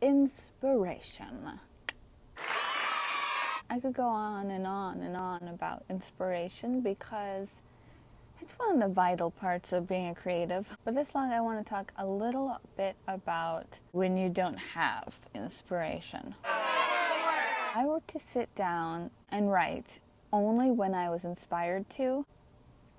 Inspiration. I could go on and on and on about inspiration because it's one of the vital parts of being a creative. But this vlog I want to talk a little bit about when you don't have inspiration. If I were to sit down and write only when I was inspired to,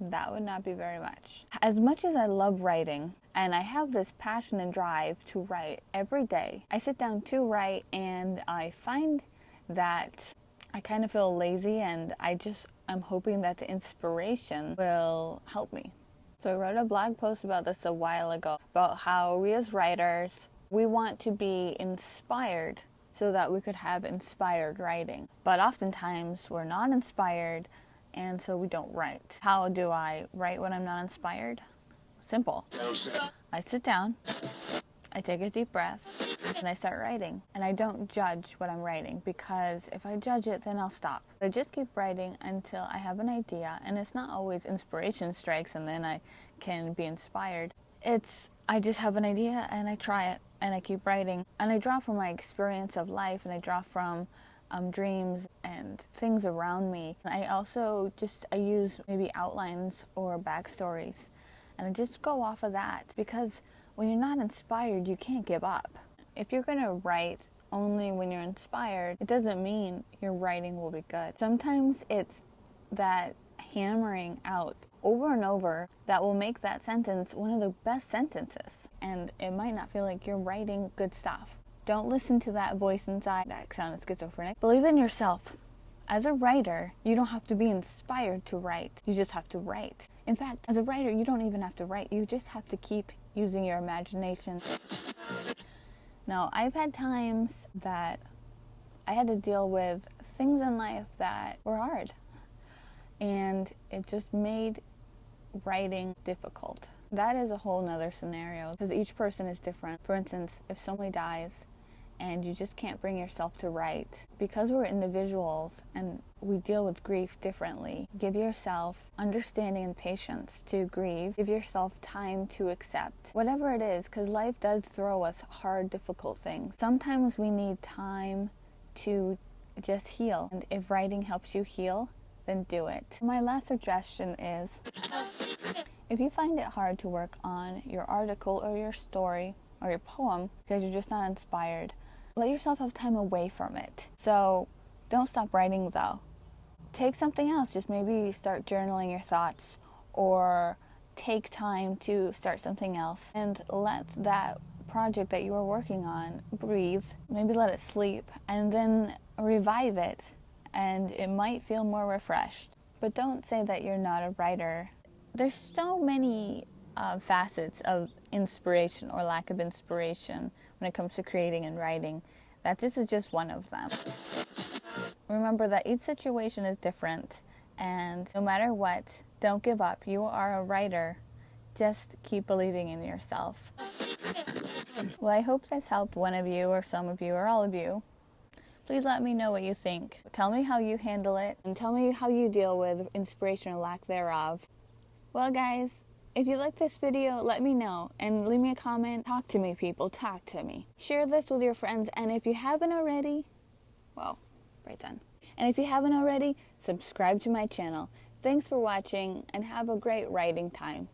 that would not be very much. As I love writing, and I have this passion and drive to write every day, I sit down to write and I find that I kind of feel lazy, and I'm hoping that the inspiration will help me. So I wrote a blog post about this a while ago, about how we as writers, we want to be inspired so that we could have inspired writing. But oftentimes we're not inspired, and so we don't write. How do I write when I'm not inspired? Simple. I sit down, I take a deep breath, and I start writing. And I don't judge what I'm writing, because if I judge it, then I'll stop. I just keep writing until I have an idea, and it's not always inspiration strikes and then I can be inspired. I just have an idea and I try it and I keep writing. And I draw from my experience of life, and I draw from dreams and things around me. And I use maybe outlines or backstories, and I just go off of that, because when you're not inspired, you can't give up. If you're going to write only when you're inspired, it doesn't mean your writing will be good. Sometimes it's that hammering out over and over that will make that sentence one of the best sentences, and it might not feel like you're writing good stuff. Don't listen to that voice inside that sounds schizophrenic. Believe in yourself. As a writer, you don't have to be inspired to write. You just have to write. In fact, as a writer, you don't even have to write. You just have to keep using your imagination. Now, I've had times that I had to deal with things in life that were hard, and it just made writing difficult. That is a whole nother scenario, because each person is different. For instance, if somebody dies and you just can't bring yourself to write, because we're individuals and we deal with grief differently, give yourself understanding and patience to grieve. Give yourself time to accept whatever it is, because life does throw us hard, difficult things. Sometimes we need time to just heal, and if writing helps you heal, then do it. My last suggestion is, if you find it hard to work on your article or your story or your poem because you're just not inspired, let yourself have time away from it. So don't stop writing though. Take something else. Just maybe start journaling your thoughts, or take time to start something else, and let that project that you are working on breathe. Maybe let it sleep, and then revive it, and it might feel more refreshed. But don't say that you're not a writer. There's so many facets of inspiration or lack of inspiration when it comes to creating and writing, that this is just one of them. Remember that each situation is different, and no matter what, don't give up. You are a writer. Just keep believing in yourself. Well, I hope this helped one of you, or some of you, or all of you. Please let me know what you think. Tell me how you handle it, and tell me how you deal with inspiration or lack thereof. Well, guys, if you like this video, let me know and leave me a comment. Talk to me, people. Talk to me. Share this with your friends, and if you haven't already, well, right then. And if you haven't already, subscribe to my channel. Thanks for watching, and have a great writing time.